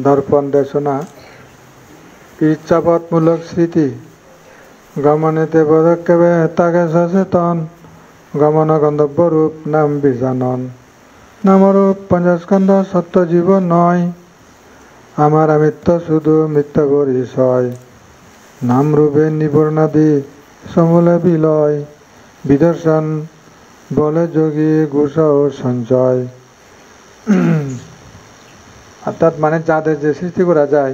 দর্পণ দেশনা ইচ্ছাপথমূলক স্মৃতি গমনেতে পদক্ষেপে তাকে সচেতন গমন গন্তব্য রূপ নাম বিজানন নামরূপ পঞ্চস্কন্ধ সত্য জীবন নয় আমার আমিত্ব শুধু মিথ্যা পরিচয় নামরূপে নিবর্ণাদি সমূলে বিলয় বিদর্শন বলে যোগী গুসা ও সঞ্চয়। অর্থাৎ মানে যাদের যে সৃষ্টি করা যায়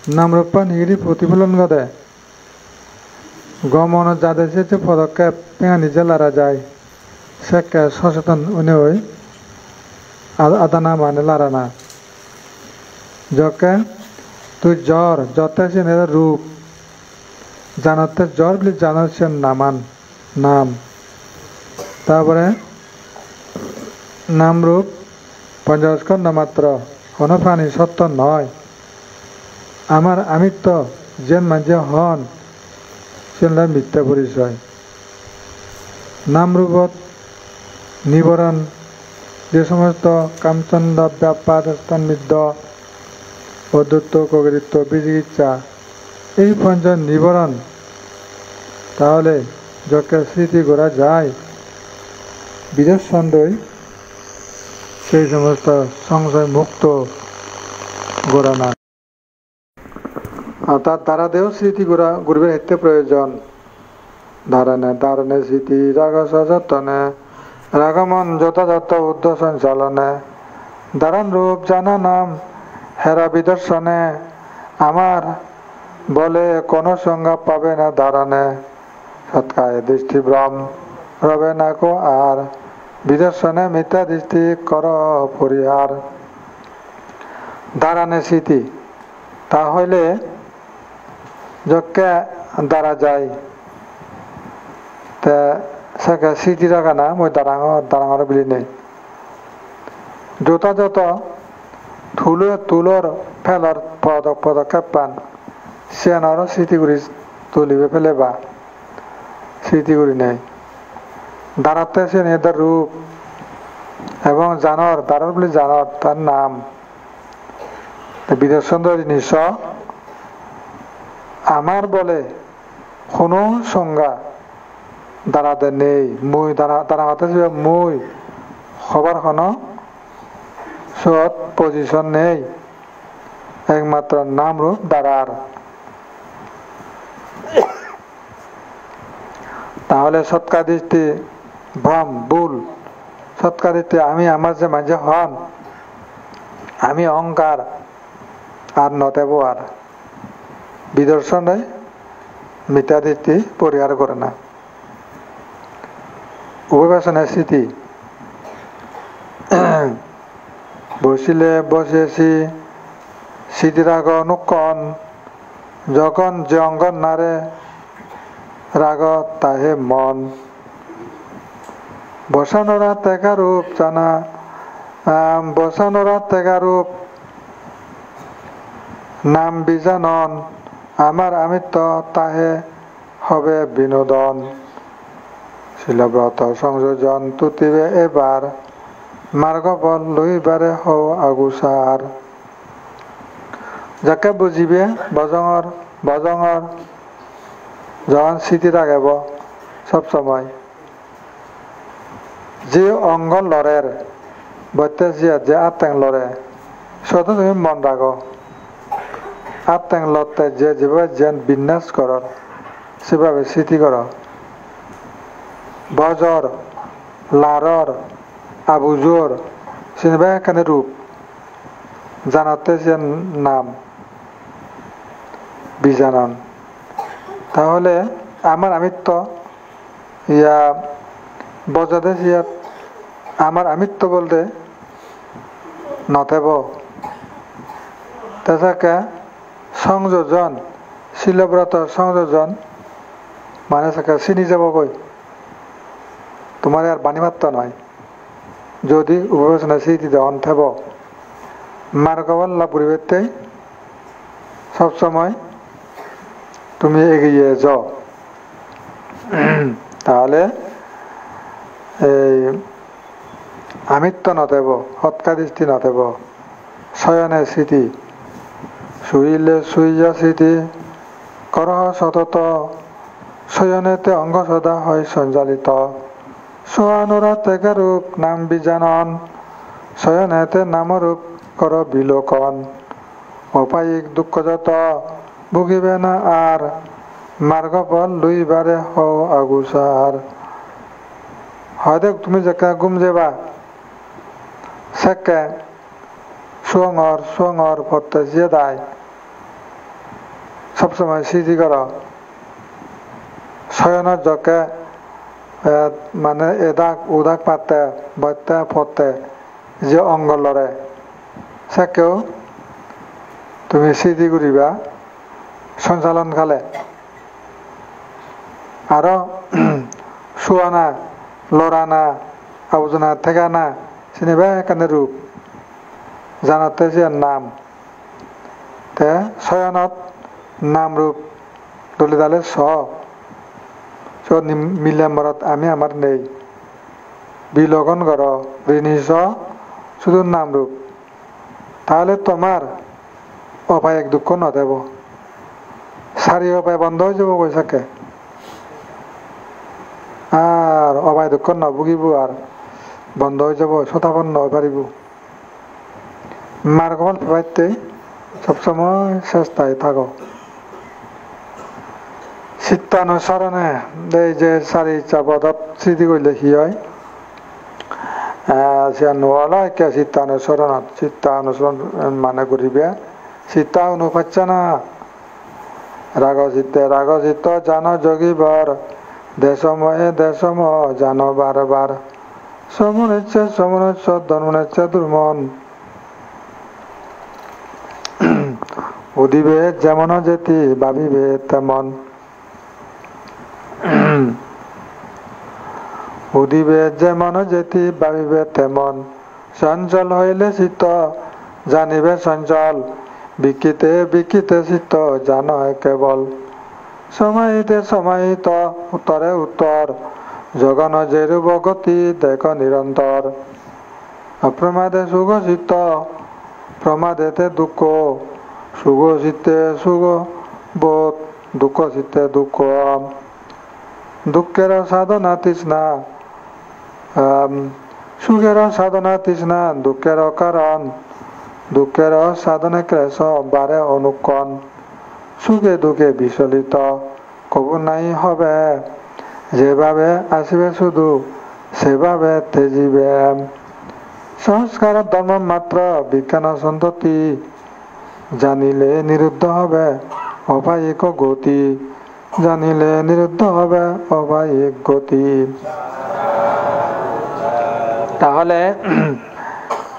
নামরূপা নিগিরি প্রতিফলন ঘটে গমন যাদের যে পদক্ষেপ নিজে লারা যায় সে সচেতন উনি ওই আদানা মানে লারা না যকে তুই জ্বর যতে সে রূপ জানতে জ্বর বলে জানার সে নামান নাম তারপরে নামরূপ পঞ্চস্কন্ধ মাত্র কোনো প্রাণী সত্য নয় আমার আমিত্ব যে মাঝে হন সেটা মিথ্যা পরিচয় নামরূপত নিবরণ যে সমস্ত কামচন্দ ব্যাপার তন্মিদ্য অদ্বৈত কগরিত্ব বিচিকিৎসা এই পঞ্চ নিবরণ তাহলে যকে স্মৃতি করা যায় বিদর্শনই সেই সমস্ত সংশয় মুক্ত গোড়া না অর্থাৎ তারাদেও স্মৃতি গুরুবের হেতে প্রয়োজন ধারণে স্মৃতি রাগ সযত্নে রাগমন যথাযথ উদ্ধ সঞ্চালনে ধারণ রূপ জানা নাম হেরা বিদর্শনে আমার বলে কোনো সংজ্ঞা পাবে না ধারণে সৎকায় দৃষ্টি ভ্রম রবে না কো আর বিদর্শনে মিথ্যা দৃষ্টি কর পরিহার ধারণে স্মৃতি তাহলে যকে দ্বারা যায় তে সেকে স্মৃতি রাখা না মই দাঁড়াঙর বলি নেই যথাযথ তুলর ফেলার পদক্ষেপ পান সেনারও স্মৃতি করে তুলিবে ফেলে বা স্মৃতি করি নেই দাঁড়াতে সে নেতার রূপ এবং জানর দাঁড়ার বলে জানর তার নাম বিদর্শন জিনিস আমার বলে কোনো সংজ্ঞা দাঁড়াতে নেই মই দাঁড়াতে মই হবার কোনো সৎ পজিশন নেই একমাত্র নাম রূপ দাঁড়ার তাহলে সৎকার দৃষ্টি ভ্রম ভুল সৎকার দৃষ্টি আমি আমার যে মাঝে হন আমি অহংকার আর নতেব আর বিদর্শনে মিথ্যা দৃষ্টি পরিহার করে না উপবেশনের স্মৃতি বসিলে বসেছি স্মৃতিরাগ অনুক্ষণ যখন যে অঙ্গন নারে রাগ তাহে মন বসানোরা তেকা রূপ জানা বসানোরা তেকা রূপ নাম বিজানন আমার আমিত্ব তাহে হবে বিনোদন শিলব্রত সংযোজন তুতিবে এবার মার্গফল লইবারে হও আগুসার যাকে বুঝিবে বজঙর যখন স্মৃতি রাখব সবসময় যে অঙ্গ লড়ের বৈত্যাসিয়া যে আত্মাং লড়ে শুধু তুমি মন রাখো আত্মাং লড়তে যে যেভাবে যেন বিন্যাস কর সেভাবে স্মৃতি কর বজর লারর আবুজোর সিনেমা এখানে রূপ জানাতে যে নাম বিজানন তাহলে আমার আমিত্ব ইয়া বজাতে ইয়া আমার আমিত্ব বলতে নথেব তাছাড়া সংযোজন শিলব্রত সংযোজন মানে চিনি যাব কই তোমার আর বাণী মাত্র নয় যদি উপবেশনা স্মৃতি দেওয়ান থেব মার্গবল্লা পরিবর্তে সবসময় তুমি এগিয়ে যাও তাহলে এই আমিত্ব নথেব সৎকা দৃষ্টি নথেব শয়নে স্মৃতি শুইলে শুইয়া স্মৃতি করহ সতত শয়নেতে অঙ্গ সদা হয় সঞ্চালিত শোয়ানোরা থেকে রূপ নাম বিজানন শয়নেতে নামরূপ কর বিলোকন অপায়িক দুঃখ যত ভুগিবে না আর মার্গফল লুইবারে হও আগুসার হয়তো তুমি যেকা ঘুম যাবা সেকে সুঙর পড়তে যে দায় সবসময় স্মৃতি কর শয়নের জকে মানে এদাক উদাক পাতে বইতে পড়তে যে অঙ্গ লড়ে সেকেও তুমি স্মৃতি করিবা সঞ্চালন খালে আরো শোয়ানা লড়ানা আবুজনা থেকানা চিনিবা এখানে রূপ জানাতে যে নাম তে শয়নত নাম রূপ দলিদালে মিলেম্বরত আমি আমার নেই বিলগন কর ঋণিস শুধু নাম রূপ তাহলে তোমার অপায়িক দুঃখ নদেব সারি অপায় বন্ধ হয়ে যাব পয়সাকে আর অপায় দুঃখ নভুগিব আর বন্ধ হয়ে যাব শতাপন্ন হয়ে পারিব মার্গফল পাইতে সবসময় চেষ্টায় থাকো চিত্তানুসরণে এই যে চারি চাপদত স্মৃতি করলে কি হয় নোয়ালা কে চিত্তানুসরণত চিত্তানুসরণ মানে করিবে চিত্তা অনুপাচ্ছা না রাগচিত্ত জান যোগীবর দেশময়ে দেশম জান বারবার সমনেচ্ছ ধর্মনেচ্ছ দুর্মন উদিবে যেমন যেতি ভাবিবে তেমন উদিবে যেমন যেতি ভাবিবে তেমন চঞ্চল হইলে চিত্ত জানিবে চঞ্চল বিকিতে চিত্ত জান কেবল সমাহিত উত্তরে উত্তর জগন যেরূপ গতি দেখ নিরন্তর অপ্রমাদে সুখ চিত্ত প্রমাদেতে দুঃখ সুখ চিত্তে সুখ বোধ দুঃখ চিত্তে দুঃখ দুঃখের সাধনা তৃষ্ণা সুখের সাধনা তৃষ্ণা দুঃখের কারণ দুঃখের সাধনে ক্লেশ বারে অনুকণ সুখে দুঃখে বিচলিত কবু নাই হবে যেভাবে আসিবে শুধু সেভাবে তেজিবে সংস্কার ধর্ম মাত্র বিজ্ঞান সন্ততি জানিলে নিরুদ্ধ হবে অপায়িক গতি জানিলে নিরুদ্ধ হবে অপায়িক গতি তাহলে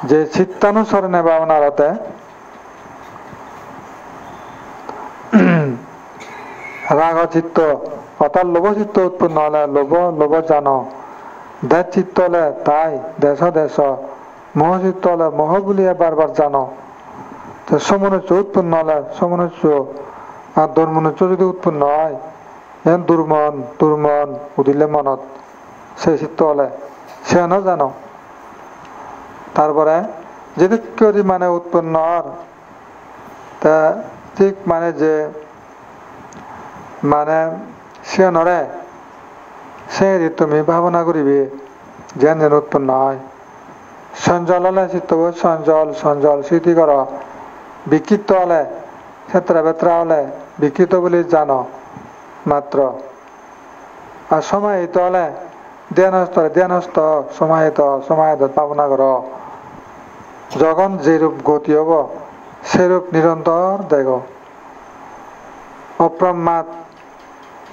যে চিত্তানুসরণে ভাবনারতে রাগ চিত্ত অর্থাৎ লোভ চিত্ত উৎপন্ন হলে লোভ জানো দেশ চিত্ত হলে তাই দেশ মোহ চিত্ত হলে মোহ বুলিয়ে বারবার জানো সমনুচ্চ উৎপন্ন হলে সমনুচ্চ আর দুর্মনুচ্চ যদি উৎপন্ন হয় দুর্মন উদিলে মনত সে চিত্ত হলে সে না জানো তারপরে যদি করি মানে উৎপন্ন তা ঠিক মানে যে মানে সে নরে সে তুমি ভাবনা করিবি যেন যেন উৎপন্ন হয় সঞ্জল হলে চিত্ত সঞ্জল স্মৃতি কর বিকৃত হলে ক্ষেত্রা বেত্রা হলে বিকৃত বলে জানো মাত্র আর সমাহিত হলে ধ্যানস্থ সমাহিত ভাবনা কর যখন যেরূপ গতি হব সেরূপ নিরন্তর দেখ অপ্রমাদ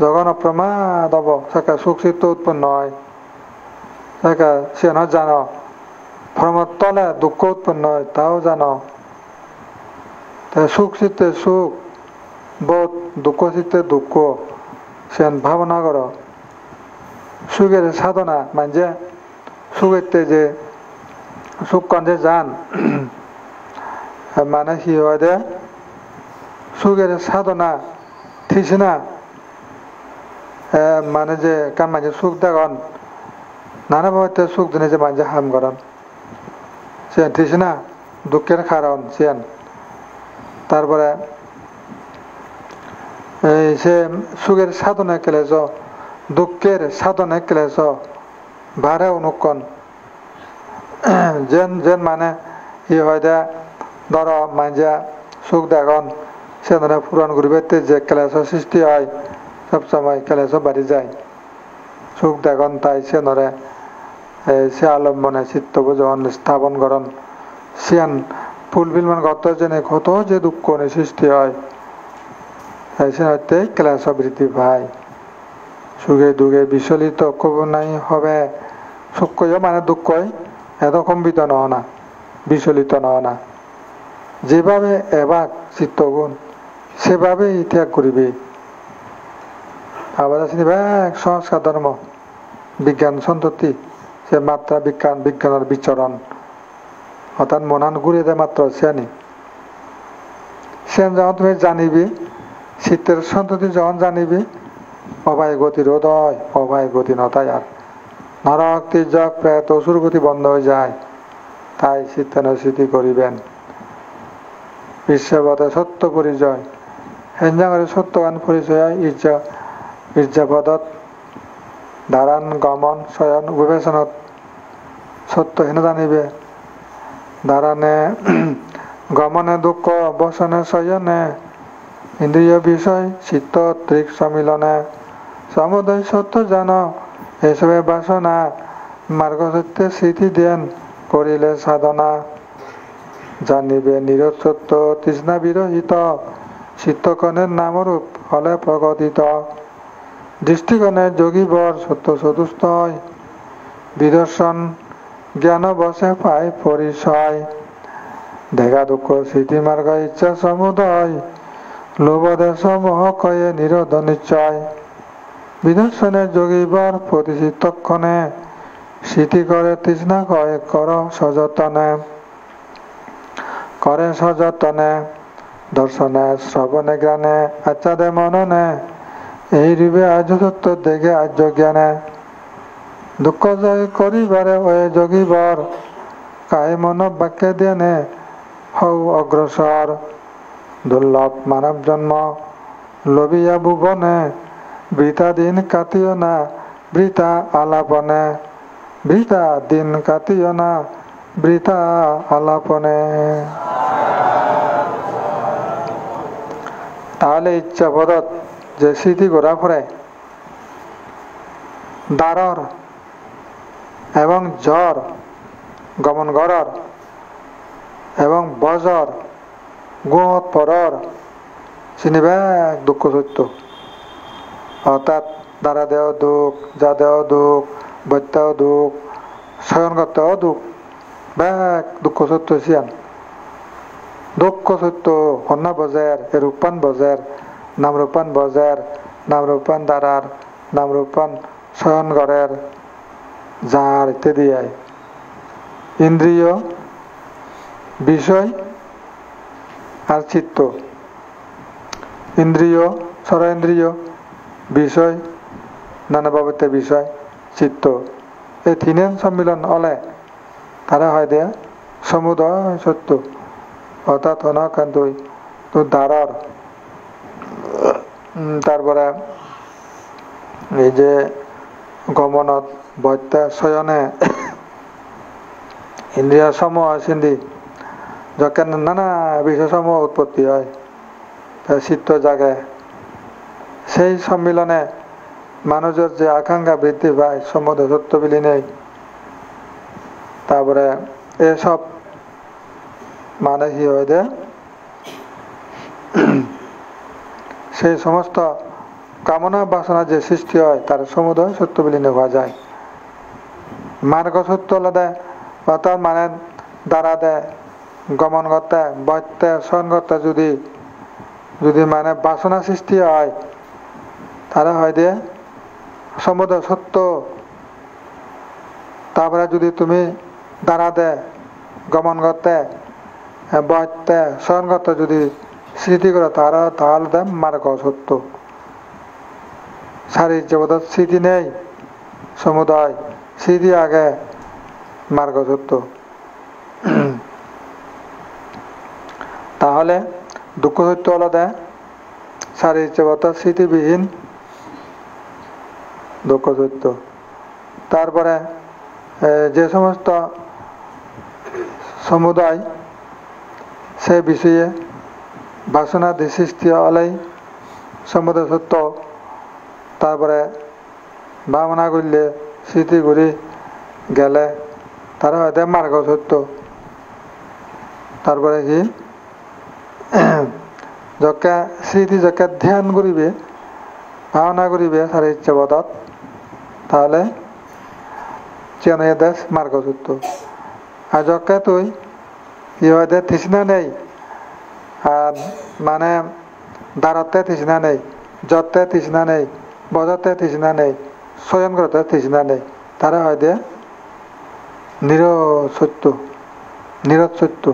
যখন অপ্রমাদ হব সেটা সুখ চিত্ত উৎপন্ন হয় সেটা সে না জানো ভ্রমর তলে দুঃখ উৎপন্ন হয় তাও জানো সুখ চিত্তে সুখ বোধ দুঃখ চিত্তে দুঃখ সে ভাবনা কর সুখের সাধনা মানে সুখের যে সুখ কন্ধে যান মানে কি হয় দে সুখের সাধনা তৃষ্ণা মানে যে কাম মানে সুখ দেখন নানা ভাবে সুখ দিনে যে মানে হাম করেন সে তৃষ্ণা দুঃখের কারণ সিয়ান। তারপরে এই সে সুখের সাধনে কেলেছ, দুঃখের সাধনে কেলেছ ভারে অনুক্ষণ যেন যেন মানে ই হয় দে ধর মাঞ্জা সুখ দেখন সে ধরে পূরণ করিবে যে ক্লেশ সৃষ্টি হয় সবসময় ক্লেশ বাড়ি যায়। সুখ দেখন তাই সে ধরে সে আলম্বনে চিত্তকে যখন স্থাপন করেন সিয়ান ফুলফিল মানে কত জেনে কত যে দুঃখ সৃষ্টি হয় সে হইতে ক্লেশ বৃদ্ধি পায়। সুখে দুঃখে বিচলিত কব নাই হবে, সুখ মানে দুঃখ এত কম্বিত নহ না, বিচলিত নহ না। যেভাবে এবার চিত্তগুণ সেভাবেই ত্যাগ করিবে। আবার আছে সংস্কার ধর্ম বিজ্ঞান সন্ততি সে মাত্রা বিজ্ঞান বিজ্ঞানের বিচরণ অর্থাৎ মনান ঘুরিয়ে দেয় মাত্র সিয়ানি সেন যখন তুমি জানিবি চিত্তের সন্ততি যখন জানিবি অবায় গতি রোধ হয়, অবায় গতি নতায় আর নরক তির্যক প্রেত অসুর গতি বন্ধ হয়ে যায়। তাই চিত্তানুস্মৃতি করিবেন। বিশ্বপদে সত্য পরিচয় হেঞ্জাঙের সত্যগান পরিচয় ইর্যাপদত ধারণ গমন শয়ন বিবেচনত সত্য হেন জানিবে। ধারণে গমনে দুঃখ বসনে শয়নে ইন্দ্রিয় বিষয় চিত্ত ত্রিক সম্মিলনে সমুদয় সত্য জান এসবে বাসনা মার্গ সত্যে স্মৃতি দেন করিলে সাধনা। জানিবে নিরোধ সত্য তৃষ্ণা বিরহিত চিত্তকণের নামরূপ ফলে প্রকটিত। দৃষ্টিকণে যোগীবর সত্য চতুস্থ হয় বিদর্শন জ্ঞান বসে পায় পরিচয়। দেখা দুঃখ স্মৃতি মার্গ ইচ্ছা সমুদয় লোভদেশ মোহ কয়ে নিরোধ নিশ্চয়। বিদর্শনে যোগীবর প্রতিচিত্তক্ষণে স্মৃতি করে তৃষ্ণা কয় কর সযতনে করে সযতনে দর্শনে শ্রবণে জ্ঞানে আচ্ছাদে মননে এই রূপে আর্য সত্য দেখে আর্য জ্ঞানে। দুঃখ জয় করিবারে ওয়ে যোগীবর কায় মন বাক্যে ধ্যানে হও অগ্রসর। দুর্লভ মানব জন্ম লবিয়া ভুবনে বৃথা দিন কাটিও না বৃথা আলাপনে বৃথা দিন কাটিও না বৃথা আলাপনে। তাহলে ইচ্ছা পদত যে স্মৃতি ঘোরা পড়ে দ্বারর এবং জ্বর গমন গড়র এবং বজর গুণত পরর চিনিবে দুঃখ সত্য অর্থাৎ দ্বারা দেহ দুঃখ যা দেহ দুঃখ বৈত্যাও দুঃখ শয়নগতেও দুঃখ ব্যাগ দুঃখ সত্য সিয়ান দুঃখ সত্য কন্যা বজের রূপান বজের নামরূপান বজের নামরূপান দ্বারার নামরূপান শয়নগড়ের যার ইত্যাদি ইন্দ্রিয় বিষয় আর চিত্ত। ইন্দ্রিয় সরেন্দ্রিয় বিষয় নানা বাবতে বিষয় চিত্ত এই তিনের সম্মিলন হলে তারা হয় দেয়া সমুদয় সত্য অর্থাৎ অনাকান্তই তো দ্বারার। তারপরে এই যে গমনত বৈত্যা শয়নে ইন্দ্রিয় সমূহ সিন্ধি যখন নানা বিষয় সমূহ উৎপত্তি হয় চিত্ত জাগে সেই সম্মিলনে মানুষের যে আকাঙ্ক্ষা বৃদ্ধি পায় সমুদয় সত্য বিলীনেই। তারপরে এসব মানে কি হয় দে সেই সমস্ত কামনা বাসনা যে সৃষ্টি হয় তার সমুদয় সত্য বিলীনে হওয়া যায়। মার্গ সত্য হলে অর্থাৎ মানে দ্বারা দেয় গমন করতে বৈতে শয়ন করতে যদি যদি মানে বাসনা সৃষ্টি হয় তারা হয় দিয়ে সমুদয় সত্য। তারপরে যদি তুমি দ্বারা দে গমন করতে বৈতে শয়ন করতে যদি স্মৃতি করো তারা তাহলে দেয় মার্গ সত্য। শারীরিক জগৎ স্মৃতি নেই সমুদয় স্মৃতি আগে মার্গ সত্য। তাহলে দুঃখ সত্য হলো দেয় সারি ইচ্ছাবত স্মৃতিবিহীন দুঃখ সত্য। তারপরে যে সমস্ত সমুদায় সে বিষয়ে বাসনাদি সৃষ্টি হলেই সমুদয় সত্য। তারপরে ভাবনা করলে স্মৃতি ঘুরি গেলে তারা হয়তো মার্গ সত্য। তারপরে কি যকে স্মৃতি যকে ধ্যান করিবে ভাবনা করিবে সারি ইচ্ছাবতত তাহলে চেনে দেশ মার্গ সত্য। আর যকে তুই ইহদে তৃষ্ণা নেই আর মানে দাঁড়াতে তৃষ্ণা নেই, যতে তৃষ্ণা নেই, বজাতে তৃষ্ণা নেই, স্বয়ং করতে তৃষ্ণা নেই, তারা হয়তো নিরসত্য নিরসত্য।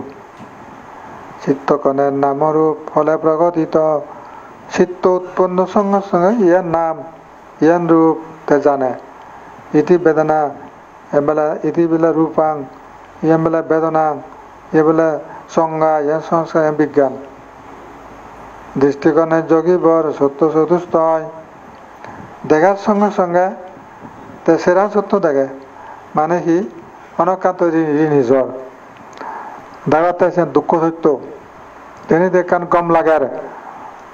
চিত্তকণের নামরূপ ফলে প্রগতিত চিত্ত উৎপন্ন সঙ্গে সঙ্গে ইয়ার নাম ইয়ান রূপ তে জানে। ইতি বেদনা এবেলা ইতি বেলা রূপাং ইয়ান বেলা বেদনাং এ বেলা সংজ্ঞা ইয়ান সংস্কার বিজ্ঞান। দৃষ্টিকোণের যোগী বর সত্য চতুস্থ হয় দেখার সঙ্গে সঙ্গে তে সেরা সত্য দেখে মানে কি অনকান্ত নিজর দেখাতে দুঃখ সত্য তিনি দেখান কম লাগার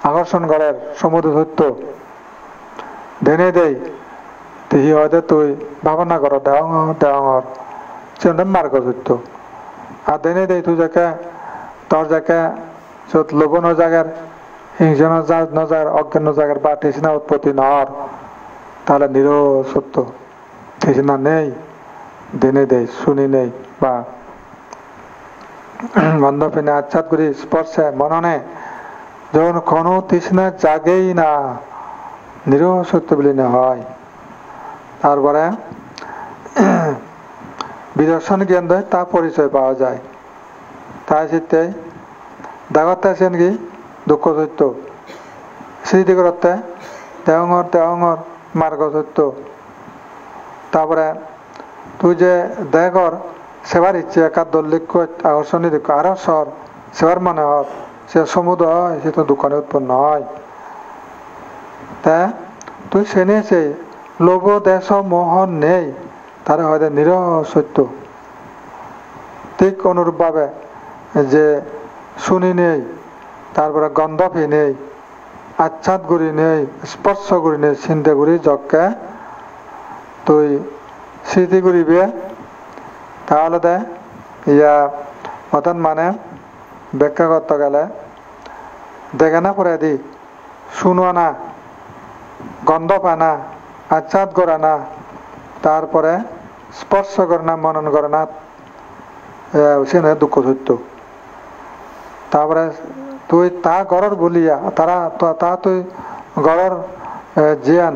আকর্ষণ করার সমুদ্র সত্য ধেনে দেই তেহি হয়তো তুই ভাবনা কর দেওয়ার সেটা মার্গ সত্য। আর ধেনে দেই তুই যাকে তোর যাকে যত লোভ নজাগার হিংসা নজাগার অজ্ঞান নজাগার বা তৃষ্ণা উৎপত্তি নহর তাহলে সত্য তৃষ্ণা নেই ধেনে দেই শুনি নেই বা বন্ধ ফিনে আচ্ছাদ করি স্পর্শে মননে যখন কোনো তৃষ্ণা জাগেই না সত্য বলে না হয়। তারপরে বিদর্শন জ্ঞান দেয় তা পরিচয় পাওয়া যায়। তাই চিত্তে দাগতে আছেন কি দুঃখ সত্য স্মৃতি করতে দেওয়ার মার্গ সত্য। তারপরে তুই যে দেখর সেবার ইচ্ছে একা দল্লিক্য আকর্ষণী দিক আরো সর সেবার মনে হয় সে সমুদয় হয় সে তো দোকানে উৎপন্ন হয়। তা তুই সেনেছে লোভ দেশ মোহন নেই তারা হয়তো সত্য। ঠিক অনুরূপভাবে যে শুনি নেই তারপরে গন্ধফি নেই আচ্ছাদ গুড়ি নেই স্পর্শ গুড়ি নেই চিন্তা গুড়ি যকে তুই স্মৃতি করিবে তাহলে দে ইয়া অর্থাৎ মানে ব্যাখ্যা করতে গেলে দেখে না পরে দি শুনো না গন্ধ পায় না আচ্ছাদ করে না তারপরে স্পর্শ করে না মনন করে না সে দুঃখ সত্য। তারপরে তুই তা গড়র বলিয়া তা তুই গড়র জিয়ান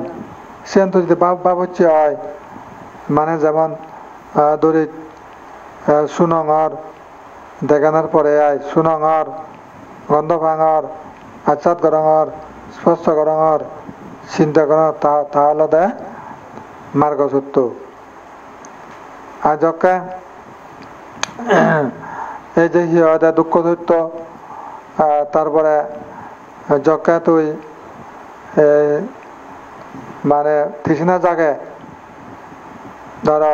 সেন তুই যদি বাবুচি হয় মানে যেমন দরিদ সুনঙর দেখানোর পরে আয় সুনঙর গন্ধ ভাঙর আচ্ছাদ গরঙর স্পর্শ গরঙর চিন্তা কর তাহলে দে মার্গ সত্য। আর যকে এই যে হয় দুঃখ সত্য তারপরে যকে তুই মানে তৃষ্ণা জাগে ধর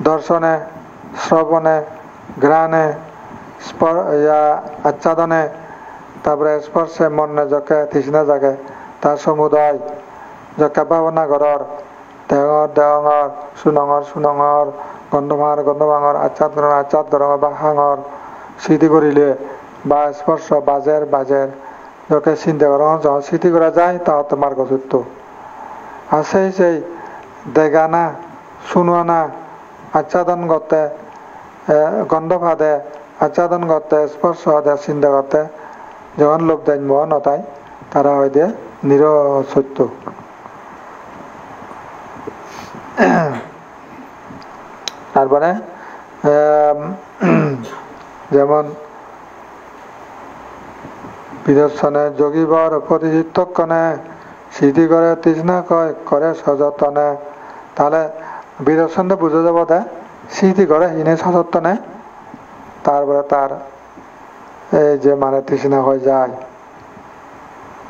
দর্শনে শ্রবণে ঘ্রাণে আচ্ছাদনে তারপরে স্পর্শে মনে যকে তৃষ্ণা জাগে তার সমুদয় যকে ভাবনা ঘরর দেওয়ার সুনঙর গন্ধ ভাঙর আচ্ছাদ গরঙর বা হাঙর স্মৃতি করিলে বা স্পর্শ বাজের যকে চিন্তা গরঙর যখন স্মৃতি করা যায় তাহলে তো মার্গ সত্য। আর সেই দেখা না শুনোয়া না আচ্ছাদন করতে গন্ধ ভাদে আচ্ছাদন করতে স্পর্শ দে চিন্তা করতে যখন লোভ দেন মোহ নতায় তারা হয়তো সত্য। তারপরে যেমন বিদর্শনে যোগীবর প্রতিচিত্তক্ষণে স্মৃতি করে তৃষ্ণা করে সযতনে তাহলে বিদর্শনটা বুঝে যাব দে স্মৃতি করে ইনে সযতনে তারপরে তার এই যে মানে তৃষ্ণা হয়ে যায়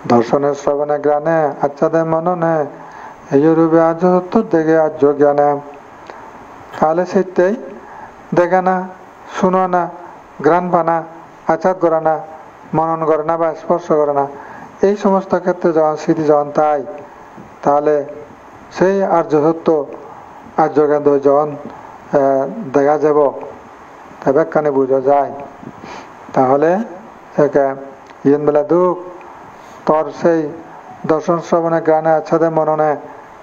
দর্শনের শ্রবণে জ্ঞানে আচ্ছাদে মননে এই রূপে আজ দেখে আজ জ্ঞানে তাহলে সেটাই দেখে না শুনো না গ্রাণ পানা আচ্ছাদ করে না মনন করে না বা স্পর্শ করে না এই সমস্ত ক্ষেত্রে যখন স্মৃতি যখন তাই তাহলে সেই আর্য সত্য আর্য জ্ঞান যখন দেখা যাব ব্যাখ্যানে বোঝা যায় তাহলে ইয়েন বেলা দুঃখ তোর সেই দর্শন শ্রবণে জ্ঞানে আচ্ছাদে মননে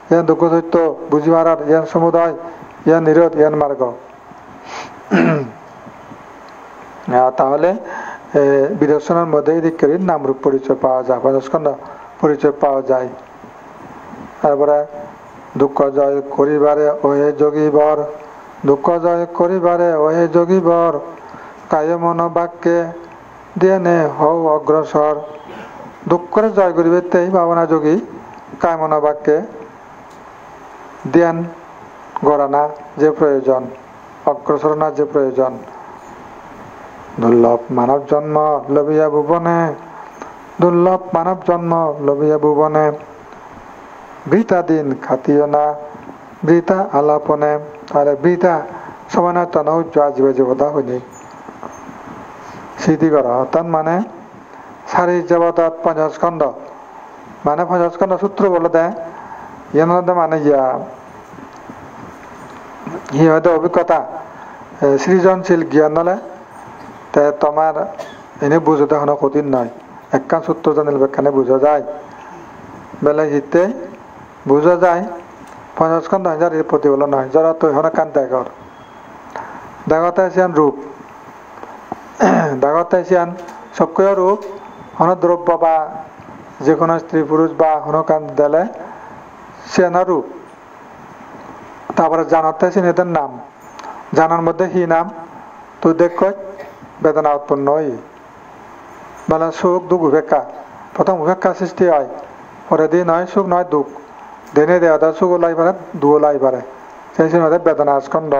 ইয়ান দুঃখ সত্য বুঝিবার ইয়ান সমুদয় ইয়ান নিরোধ ইয়ান মার্গ তাহলে বিদর্শনের মধ্যে এই দিক নামরূপ পরিচয় পাওয়া যায় পঞ্চস্কন্ধ পরিচয় পাওয়া যায় তারপরে দুঃখ জয় করিবারে ওহে যোগীবর দুঃখ জয় করিবারে ওহে যোগীবর কায় মন বাক্যে দিয়ে নে হও অগ্রসর দুঃখরে জয় করিবে তেই ভাবনা যোগী কায় মন বাক্যে ধ্যান গড়ানা যে প্রয়োজন অগ্রসর না যে প্রয়োজন দুর্লভ মানব জন্ম লবিয়া ভুবনে দুর্লভ মানব জন্ম লবিয়া ভুবনে বৃথা দিন খাতিও না বৃথা আলাপনে তাহলে বৃথা সমানে তনৌ জীবে জীবতা হইনি স্মৃতি করা অর্থাৎ মানে সারি জগৎ পঞ্চস্কন্ধ মানে পঞ্চস্কন্ধ সূত্র বলে দেয় ইয়ার মধ্যে মানে হয়তো অভিজ্ঞতা সৃজনশীল জ্ঞান নলে তোমার এনে বুঝতে কোনো কঠিন নয় একখান সূত্র জানিলে ব্যাখ্যানে বোঝা যায় বেলা হিতে বোঝা যায় পঞ্চস্কন্ধ হাজার প্রতিফলন নয় যারা তো এখানে কান দেখর দেখতে আসিয়ান রূপ দেখতে আসিয়ান সক্রিয় রূপ হন দ্রব্য বা যে কোনো স্ত্রী পুরুষ বা হন কান দিলে সিয়ানা রূপ তারপরে জানাতে আসেন এদের নাম জানার মধ্যে হি নাম তুই দেখ বেদনা উৎপন্ন হই বলে সুখ দুঃখ উপেক্ষা প্রথম উপেক্ষা সৃষ্টি হয় পরে দিন নয় সুখ নয় দুঃখ দিনে দেওয়া সুখ লাই পারে দুঃখ লাই পারে সেই সময় বেদনা স্কন্ধ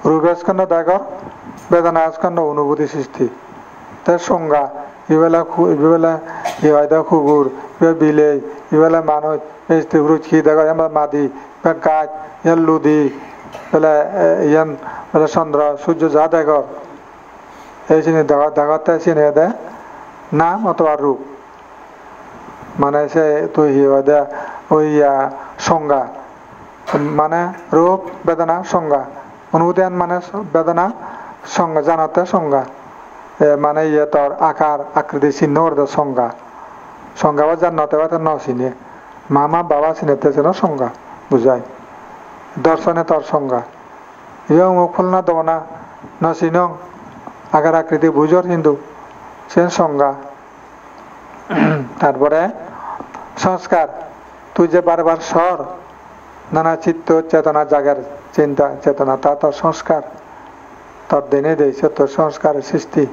রূপের স্কন্ধ দেখর বেদনা স্কন্ধ অনুভূতি সৃষ্টি তার সংজ্ঞা ইবেলা ইহাইদা কুকুর ইবে বিলেই ইবেলা মানুষ এই স্ত্রী পুরুষ কি দেখো আমরা মাদি গাছ ইয়ান লুদি বেলা ইয়ান বেলা চন্দ্র সূর্য যা দেখর এই চিনি দেখাতে চিনি দে নাম অথবা রূপ মানে সে তুই দে ওই সংজ্ঞা মানে রূপ বেদনা সংজ্ঞা অনুভূতি মানে বেদনা সংজ্ঞা জানাতে সংজ্ঞা মানে তোর আকার আকৃতি চিহ্ন সংজ্ঞা সংজ্ঞা বা জানাতে বা ন চিনি মামা বাবা চিনেতে যেন সংজ্ঞা বুঝায় দর্শনে তোর সংজ্ঞা ইয়ে মুখ ফলনা দেবো না ন চিনং আকার আকৃতি বুঝর হিন্দু সে সংজ্ঞা তারপরে সংস্কার তুই যে বারবার স্বর নানা চিত্ত চেতনা জাগার চিন্তা চেতনা তা তোর সংস্কার তোর দিনে দিয়েছে তোর সংস্কারের সৃষ্টি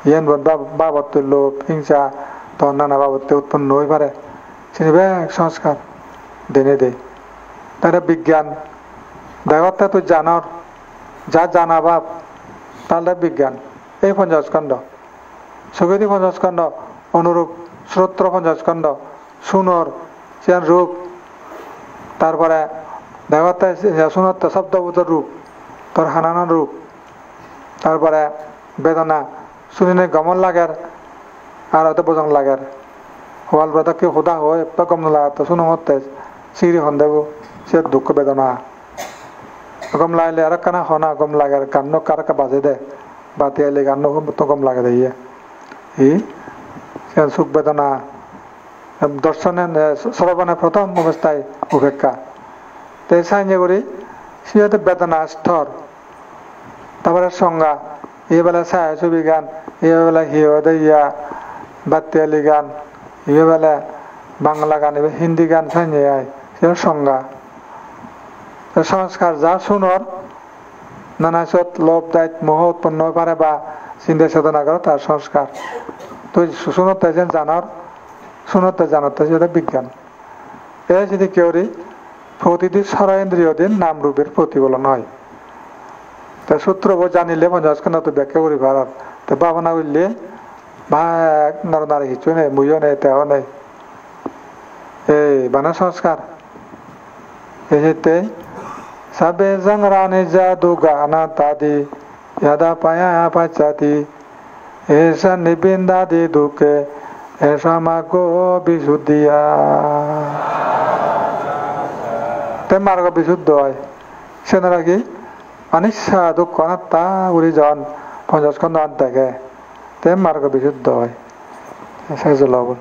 ইয়েন বাবত্য লোভ হিংসা তোর নানা বাবত্য উৎপন্ন হয়ে পারে চিনিবে সংস্কার দিনে দেয় তাহলে বিজ্ঞান দেখতে তুই জানর যা জানা ভাব তাহলে বিজ্ঞান এই পঞ্চস্কন্ধ সুগতি পঞ্চস্কন্ধ অনুরূপ শ্রোত্র পঞ্চস্কন্ধ সুনর চেন রূপ তারপরে দেখতে সুনর শব্দবোধ রূপ তোর হানানোর রূপ তারপরে বেদনা শুনিনে গমন লাগের আর হয়তো বোঝন লাগের হওয়াল ব্রত কেউ হুদা হয় গম লাগা তো শুনো হতে সিঁড়ি হন দেব সে দুঃখ বেদনা গম লাগলে আর কানা হনা গম লাগের কান্ন কারকা বাজে দে বাতি আইলে কান্ন তো গম লাগে দিয়ে সুখ বেদনা দর্শনে শ্রবণে প্রথম অবস্থায় উপেক্ষা তো সাইনে করি সে বেদনা স্তর তারপরে সংজ্ঞা এবেলা ছায়াছবি গান এবেলা হিয়া বাতিয়ালি গান এবেলা বাংলা গান এবার হিন্দি গান সাইনে আয় সে সংজ্ঞা সংস্কার যা শুনর নানা সত লোভ দায়িত্ব মোহ উৎপন্ন হয়ে পারে বা চিন্তা চেতনা করো তার সংস্কার তুই শুনতে জানার শুনতে জানাতে সেটা বিজ্ঞান এ যদি কেউ প্রতিটি সরেন্দ্রীয় দিন নাম রূপের প্রতিফলন হয় তা সূত্র জানিলে পঞ্চস্কন্ধ তো ব্যাখ্যা করি ভারত তো তো ভাবনা করলে ভাগ নরনারী কিছু নেই মুইও নেই তেও নেই এই বানা সংস্কার এসেতে সাবে জংরানি জাদু গানা তাদি ইয়াদা পায়া পাচাতি এসা নিবিন্দাদি দুঃখে এসা মাগো বিশুদ্ধিয়া তে মার্গ বিশুদ্ধ হয় সেনারা কি অনিচ্ছা দুঃখ অনাত্মা উড়ি জন 50 খন্ড আন থাকে তে মার্গ বিশুদ্ধ হয় শেষ লবণ